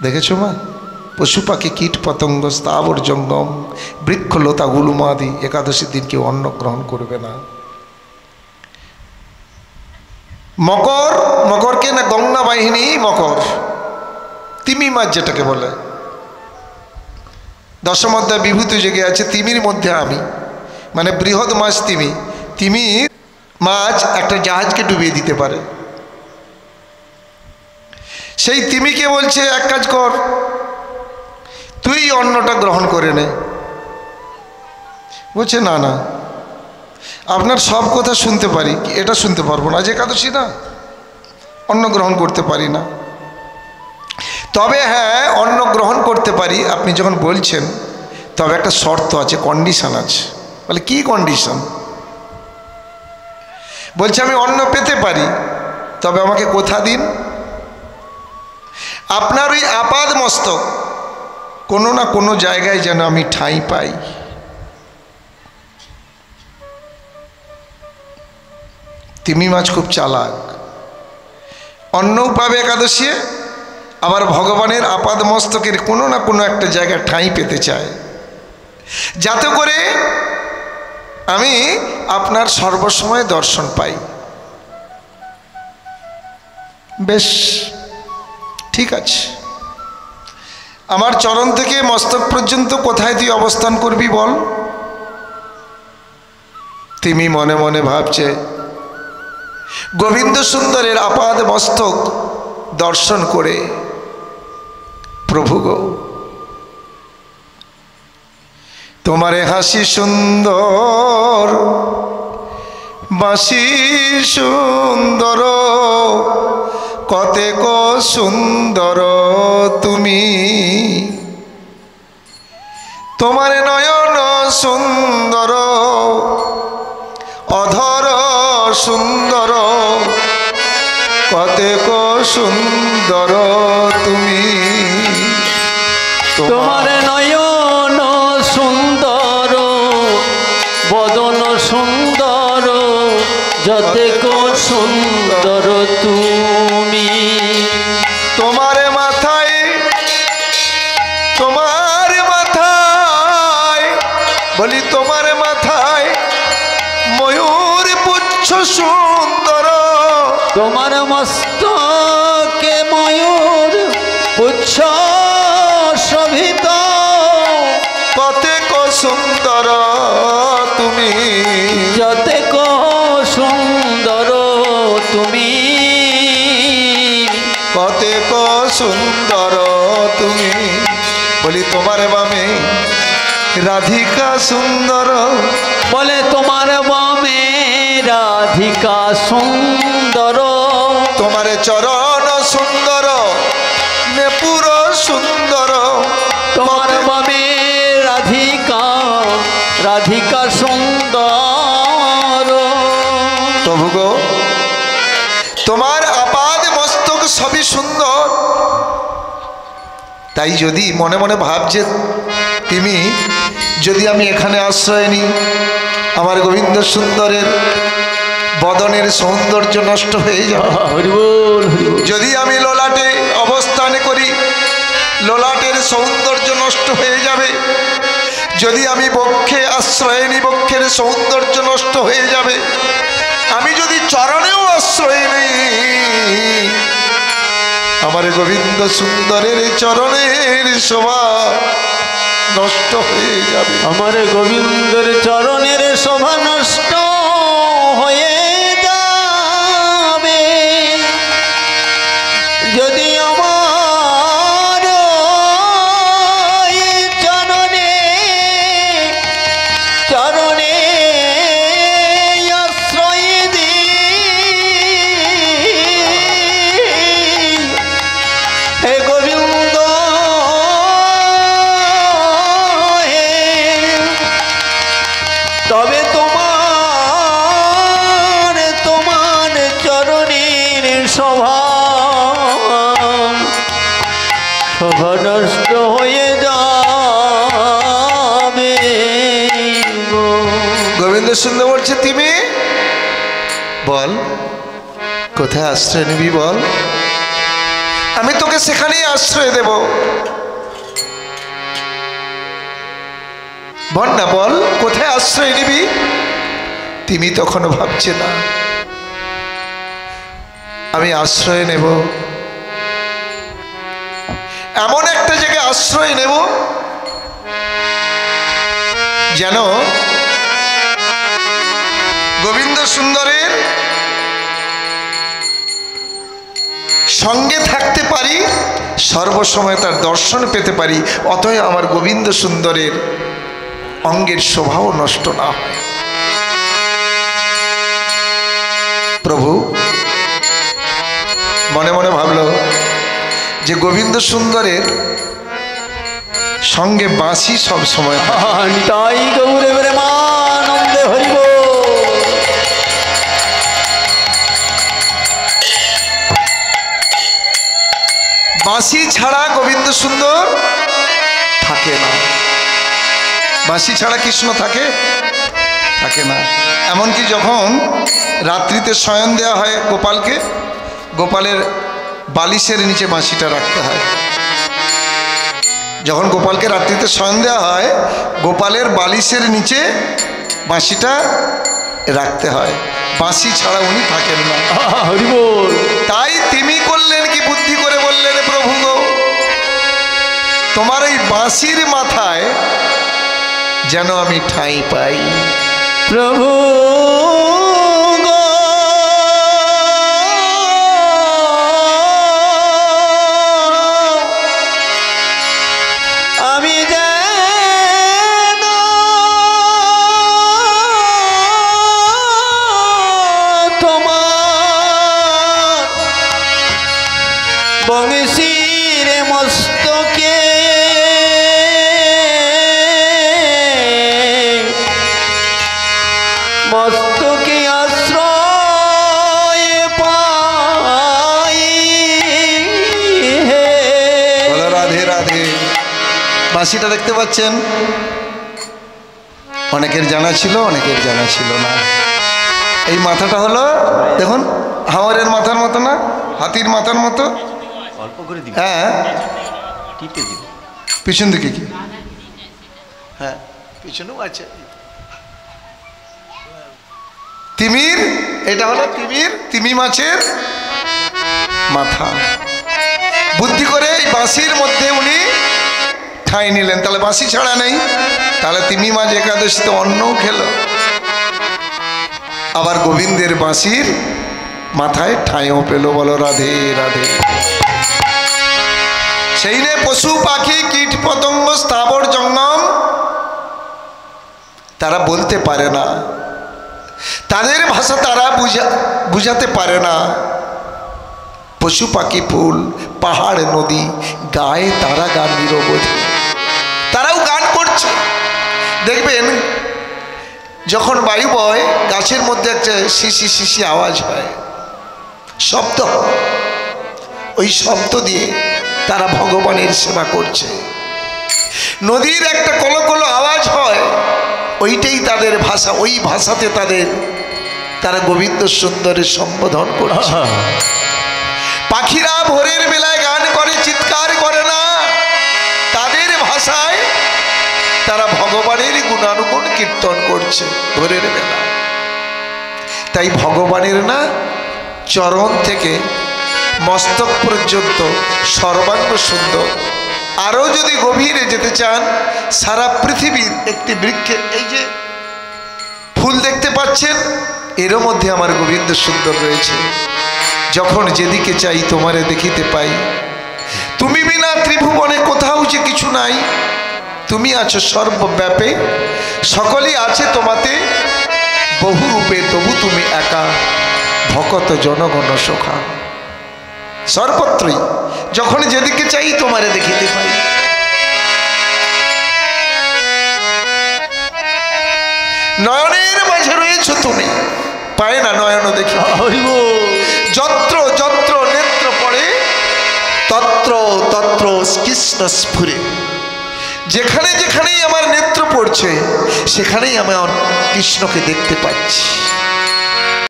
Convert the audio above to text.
দেখেছো মা, পশু পাখি কীট পতঙ্গ স্থাবর জঙ্গম বৃক্ষ লতা গুলুমাদি একাদশীর দিন কেউ অন্ন গ্রহণ করবে না। মকর, মকরকে না গঙ্গা বাহিনী মকর, তিমি মাছ যেটাকে বলে, দশম অধ্যায় বিভূতি যোগে আছে তিমির মধ্যে আমি, মানে বৃহৎ মাছ তিমি। তিমি মাছ একটা জাহাজকে ডুবিয়ে দিতে পারে। সেই তিমিকে বলছে এক কাজ কর, তুই অন্নটা গ্রহণ করে নে। বলছে না না, আপনার সব কথা শুনতে পারি, এটা শুনতে পারবো না, আজ একাদশী না, অন্ন গ্রহণ করতে পারি না। তবে হ্যাঁ, অন্ন গ্রহণ করতে পারি আপনি যখন বলছেন, তবে একটা শর্ত আছে, কন্ডিশন আছে। বলে কি কন্ডিশন? বলছে আমি অন্ন পেতে পারি, তবে আমাকে কোথা দিন, আপনার ওই আপাদ মস্তক কোনো না কোনো জায়গায় যেন আমি ঠাঁই পাই। তিমি মাছ খুব চালাক, অন্নও পাবে একাদশী, আবার ভগবানের আপাদ মস্তকের কোনো না কোনো একটা জায়গায় ঠাঁই পেতে চায়, যাতে করে আমি আপনার সর্বসময় দর্শন পাই। বেশ ঠিক আছে, আমার চরণ থেকে মস্তক পর্যন্ত কোথায় তুই অবস্থান করবি বল। তিমি মনে মনে ভাবছে, গোবিন্দ সুন্দরের আপাদ মস্তক দর্শন করে প্রভু গো, তোমারে হাসি সুন্দর, বাঁশি সুন্দর, কতেক সুন্দর তুমি, তোমার নয়ন সুন্দর, অধর সুন্দর, কতেক সুন্দর তুমি, তোমার নয়ন সুন্দর, বদন সুন্দর, যতেক সুন্দর তুমি, তোমার মাথায়, তোমার মাথায়, বলি তোমার মাথায় ময়ূর পুচ্ছ সুন্দর, তোমার মস্তকে ময়ূর পুচ্ছ শোভিত, কতেক সুন্দর তুমি, যতেক সুন্দর তুমি, কতেক সুন্দর তুমি, বলি তোমার বামে রাধিকা সুন্দর, বলে তোমার বামে রাধিকা সুন্দর, তোমার চরণ সুন্দর, নেপুর সুন্দর, তোমার বামে রাধিকা, রাধিকা সুন্দর। প্রভু গো, তোমার আপাদ মস্তক সবই সুন্দর, তাই যদি মনে মনে ভাবছে তুমি, যদি আমি এখানে আশ্রয় নিই, আমার গোবিন্দ সুন্দরের বদনের সৌন্দর্য নষ্ট হয়ে যাবে। যদি আমি ললাটে অবস্থান করি, ললাটের সৌন্দর্য নষ্ট হয়ে যাবে। যদি আমি বক্ষে আশ্রয় নিই, বক্ষের সৌন্দর্য নষ্ট হয়ে যাবে। আমি যদি চরণেও আশ্রয় নিই, আমার গোবিন্দ সুন্দরের চরণের শোভা নষ্ট হয়ে যাবে। আমার গোবিন্দের চরণের শোভা নষ্ট হয়ে যাবে। যদি আমার চরণে চরণে আশ্রয় দিই, হে গোবিন্দ, তবে তোমার তোমার চরণের শোভা শোভা নষ্ট হয়ে যাবে। গোবিন্দ সুন্দর বলছে, তুমি বল কোথায় আশ্রয় নিবি বল। আমি তোকে সেখানেই আশ্রয় দেব। বল না, বল কোথায় আশ্রয় নিবি? তিমি তখন ভাবছে না, আমি আশ্রয় নেব এমন একটা জায়গায় আশ্রয় নেব যেন গোবিন্দ সুন্দরের সঙ্গে থাকতে পারি, সর্বসময় তার দর্শন পেতে পারি, অতএব আমার গোবিন্দ সুন্দরের অঙ্গের শোভাও নষ্ট না হয়। প্রভু মনে মনে ভাবল যে গোবিন্দ সুন্দরের সঙ্গে বাঁশি সব সময়। নিতাই গৌরে প্রেমানন্দে হরিব। বাঁশি ছাড়া গোবিন্দ সুন্দর থাকে না। বাঁশি ছাড়া কৃষ্ণ থাকে থাকে না। এমনকি যখন রাত্রিতে শয়ন দেওয়া হয় গোপালকে, গোপালের বালিশের নিচে বাঁশিটা রাখতে হয়। যখন গোপালকে রাত্রিতে শয়ন দেওয়া হয়, গোপালের বালিশের নিচে বাঁশিটা রাখতে হয়। বাঁশি ছাড়া উনি থাকেন না। হরিবল। তাই তিমি করলেন কি, বুদ্ধি করে বললেন, প্রভু গো, তোমার এই বাঁশির মাথায় যেন আমি ঠাঁই পাই। প্রভু আমি যেন তোমার বংশীর মস্তকে মস্তকে আশ্রয় পাই। বলো রাধে রাধে। বাঁশিটা দেখতে পাচ্ছেন, অনেকের জানা ছিল, অনেকের জানা ছিল না। এই মাথাটা হলো দেখুন হাওয়ারের মাথার মতো না, হাতির মাথার মতো। অল্প করে দিবি। হ্যাঁ, টিপে দিবি। পিছন দিকে কি? হ্যাঁ, পিছনেও আছে। তিমির, এটা হলো তিমির, তিমি মাছের মাথা। বুদ্ধি করে এই বাঁশির মধ্যে উনি ঠাঁই নিলেন। তাহলে বাঁশি ছাড়া নেই, তাহলে তিমি মাছ একাদশীতে অন্নও খেলো, আবার গোবিন্দের বাঁশির মাথায় ঠাঁইও পেল। বলো রাধে রাধে। সেই নে পশু পাখি কীট পতঙ্গ স্থাবর জঙ্গম তারা বলতে পারে না, তাদের ভাষা তারা বুঝাতে পারে না। পশু পাখি ফুল পাহাড় নদী গায়ে তারা গান নিরবধি, তারাও গান করছে। দেখবেন যখন বায়ু বয়, গাছের মধ্যে একটা শিশি শিশি আওয়াজ হয়, শব্দ, ওই শব্দ দিয়ে তারা ভগবানের সেবা করছে। নদীর একটা কলকল আওয়াজ হয়, ওইটাই তাদের ভাষা, ওই ভাষাতে তারা গোবিন্দ সুন্দরের সম্বোধন করছে। পাখিরা ভোরের বেলায় গান করে, চিৎকার করে না, তাদের ভাষায় তারা ভগবানের গুণানুগুণ কীর্তন করছে ভোরের বেলা। তাই ভগবানের না চরণ থেকে মস্তক পর্যন্ত সর্বাঙ্গ সুন্দর। আরও যদি গভীরে যেতে চান, সারা পৃথিবীর একটি বৃক্ষে এই যে ফুল দেখতে পাচ্ছেন, এরও মধ্যে আমার গোবিন্দ সুন্দর রয়েছে। যখন যেদিকে চাই তোমারে দেখিতে পাই, তুমি বিনা ত্রিভুবনে কোথাও যে কিছু নাই, তুমি আছো সর্বব্যাপে, সকলেই আছে তোমাতে বহু রূপে, তবু তুমি একা, ভকত জনগণ সখা। সর্বত্রই যখন যেদিকে চাই তোমারে দেখিতে পাই। নয়নের মাঝে রয়েছো তুমি, পায় না নয়ন দেখি। যত্র যত্র নেত্র পড়ে তত্র তত্র কৃষ্ণ স্ফুরে। যেখানে যেখানেই আমার নেত্র পড়ছে, সেখানেই আমার কৃষ্ণকে দেখতে পাচ্ছি।